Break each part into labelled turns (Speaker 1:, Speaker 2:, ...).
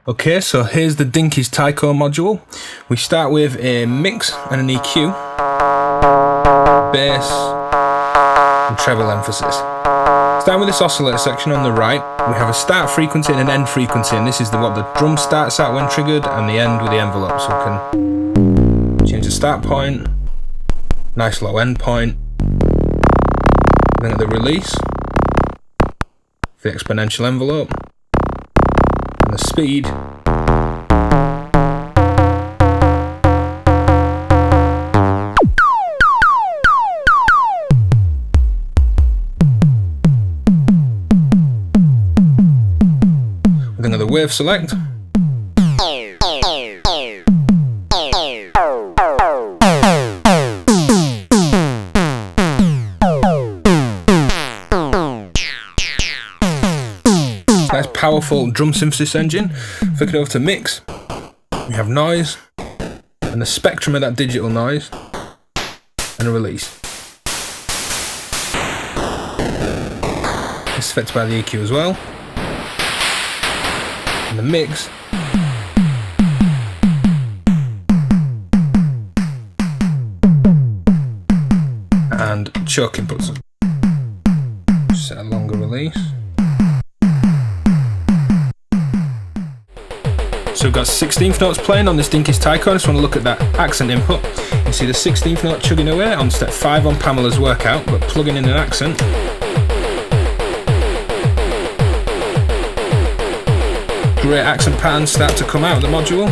Speaker 1: Okay, so here's the Dinky's Taiko module. We start with a mix and an EQ, bass, and treble emphasis. Starting with this oscillator section on the right, we have a start frequency and an end frequency, and this is what the drum starts at when triggered, and the end with the envelope. So we can change the start point, nice low end point, then at the release, the exponential envelope, and the speed. Then at the wave select. Nice powerful drum synthesis engine. Flick it over to mix. We have noise and the spectrum of that digital noise and a release. This is affected by the EQ as well. And the mix. And choke inputs. Set a longer release. So we've got 16th notes playing on this Dinky's Taiko. I just want to look at that accent input. You see the 16th note chugging away on step 5 on Pamela's workout, but plugging in an accent. Great accent patterns start to come out of the module.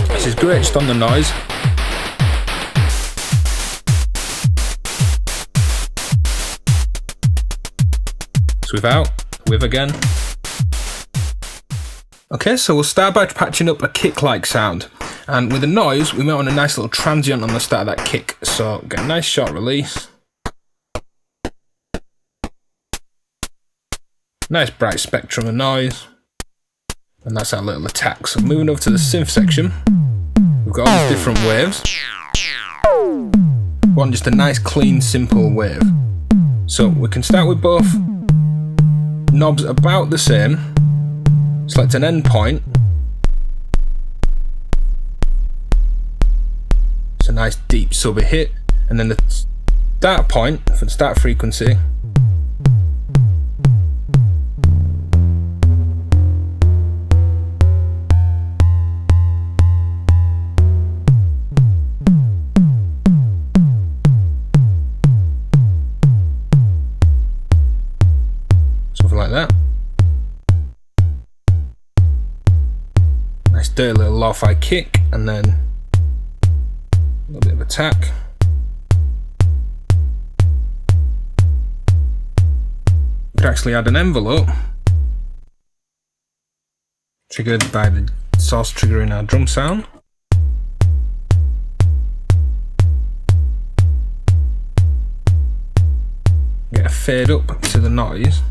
Speaker 1: This is great just on the noise. So without, with again. Okay, so we'll start by patching up a kick-like sound. And with the noise, we might want a nice little transient on the start of that kick. So get a nice short release. Nice bright spectrum of noise. And that's our little attack. So moving over to the synth section, we've got all these different waves. We want just a nice, clean, simple wave. So we can start with both knobs about the same. Select an end point. It's a nice deep sub hit. And then the start point for the start frequency. Something like that. Nice dirty little lo-fi kick, and then a little bit of attack. We could actually add an envelope triggered by the source triggering our drum sound. Get a fade up to the noise.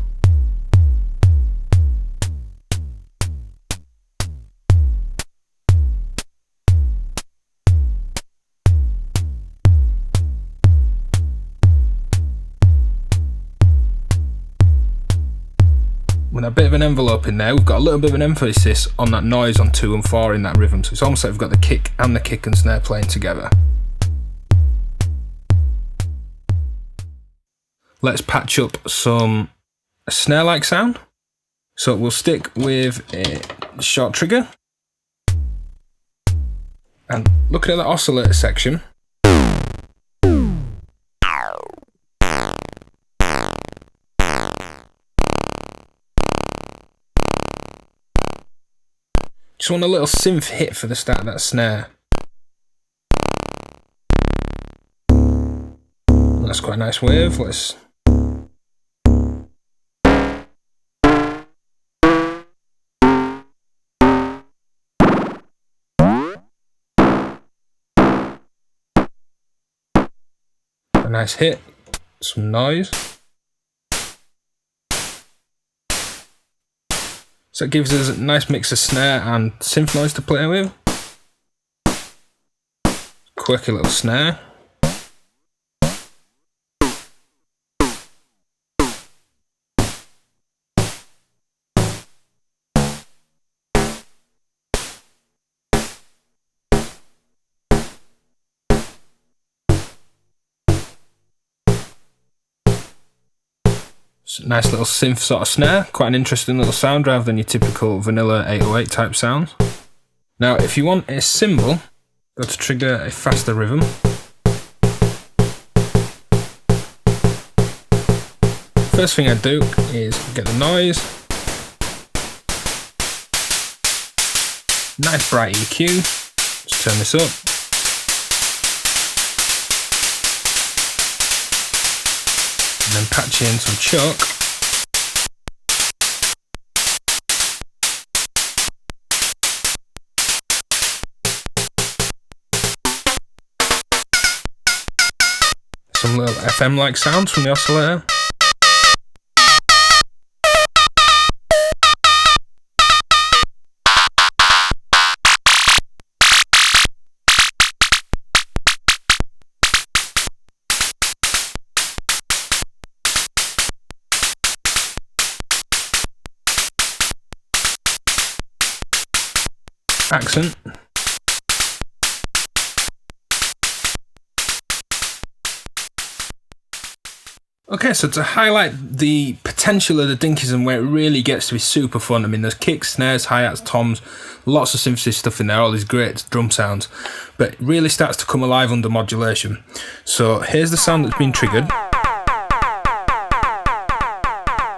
Speaker 1: With a bit of an envelope in there, we've got a little bit of an emphasis on that noise on 2 and 4 in that rhythm. So it's almost like we've got the kick and snare playing together. Let's patch up a snare-like sound. So we'll stick with a short trigger. And looking at the oscillator section, just want a little synth hit for the start of that snare. That's quite a nice wave. Let's a nice hit, some noise. So it gives us a nice mix of snare and synth noise to play with. Quirky little snare. Nice little synth sort of snare, quite an interesting little sound rather than your typical vanilla 808 type sounds. Now if you want a cymbal, go to trigger a faster rhythm. First thing I do is get the noise. Nice bright EQ. Let's turn this up. And then patch in some choke. Some little FM-like sounds from the oscillator. Accent. Okay, so to highlight the potential of the Dinkies and where it really gets to be super fun, I mean there's kicks, snares, hi-hats, toms, lots of synthesis stuff in there, all these great drum sounds, but it really starts to come alive under modulation. So here's the sound that's been triggered.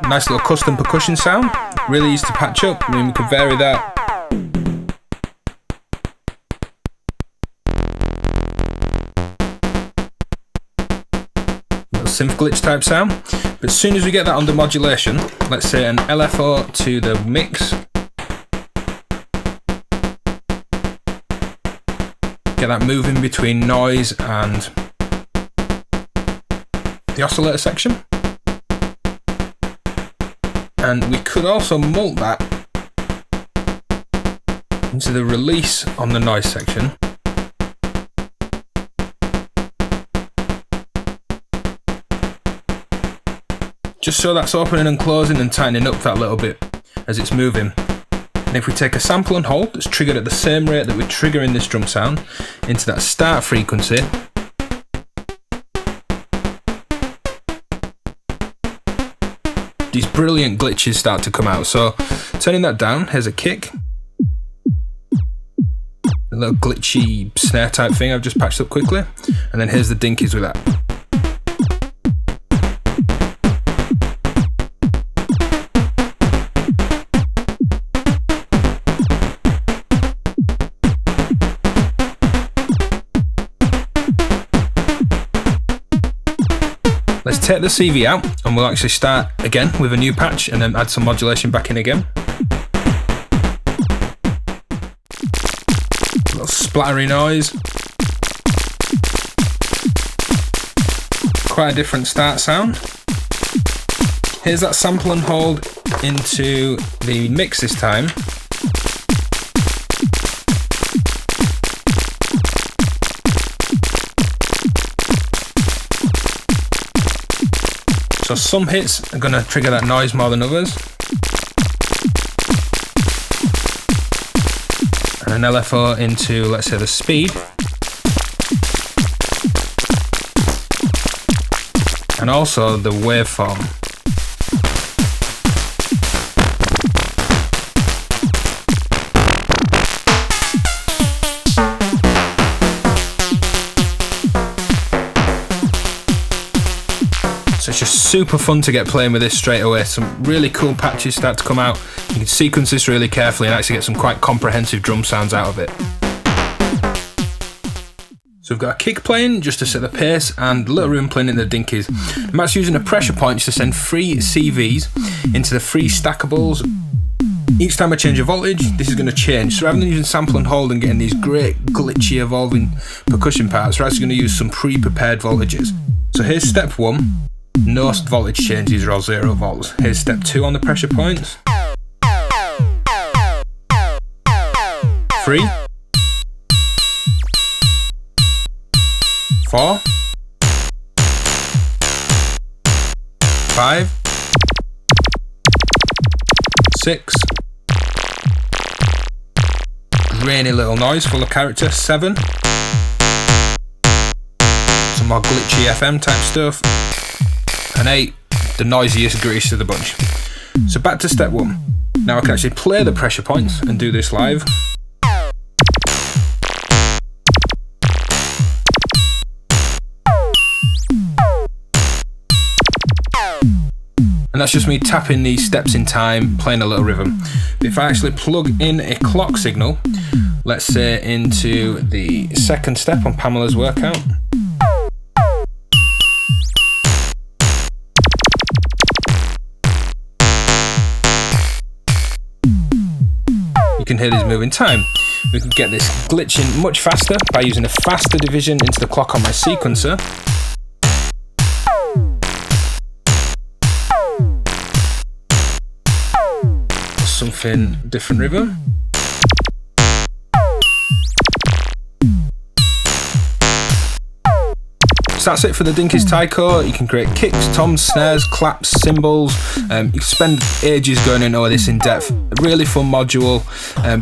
Speaker 1: Nice little custom percussion sound, really easy to patch up. I mean we could vary that. Synth glitch type sound, but as soon as we get that under modulation, let's say an LFO to the mix, get that moving between noise and the oscillator section, and we could also mult that into the release on the noise section. Just so that's opening and closing and tightening up that little bit as it's moving. And if we take a sample and hold that's triggered at the same rate that we're triggering this drum sound into that start frequency, these brilliant glitches start to come out. So turning that down, here's a kick. A little glitchy snare type thing I've just patched up quickly. And then here's the Dinkies with that. Let's take the CV out and we'll actually start again with a new patch and then add some modulation back in again. A little splattery noise. Quite a different start sound. Here's that sample and hold into the mix this time. So some hits are going to trigger that noise more than others. And an LFO into, let's say, the speed. And also the waveform. So it's just super fun to get playing with this straight away. Some really cool patches start to come out. You can sequence this really carefully and actually get some quite comprehensive drum sounds out of it. So we've got a kick playing just to set the pace and a little room playing in the Dinkies. I'm actually using a pressure point to send 3 CVs into the 3 stackables. Each time I change a voltage, this is going to change. So rather than using sample and hold and getting these great glitchy evolving percussion parts, we're actually going to use some pre-prepared voltages. So here's step 1. No voltage changes are all 0 volts. Here's step 2 on the pressure points. 3, 4, 5, 6. Rainy little noise full of character. 7. Some more glitchy FM type stuff. And 8, the noisiest, grittiest of the bunch. So back to step 1. Now I can actually play the pressure points and do this live. And that's just me tapping these steps in time, playing a little rhythm. If I actually plug in a clock signal, let's say into the second step on Pamela's workout. You can hear these moving time. We can get this glitching much faster by using a faster division into the clock on my sequencer. Something different rhythm. So that's it for the Dinky's Taiko. You can create kicks, toms, snares, claps, cymbals. You can spend ages going into this in depth. A really fun module,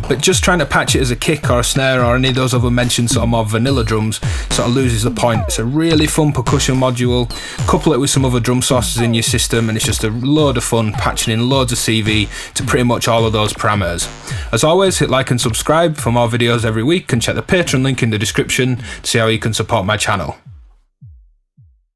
Speaker 1: but just trying to patch it as a kick or a snare or any of those other mentioned sort of more vanilla drums sort of loses the point. It's a really fun percussion module. Couple it with some other drum sources in your system and it's just a load of fun patching in loads of CV to pretty much all of those parameters. As always, hit like and subscribe for more videos every week and check the Patreon link in the description to see how you can support my channel.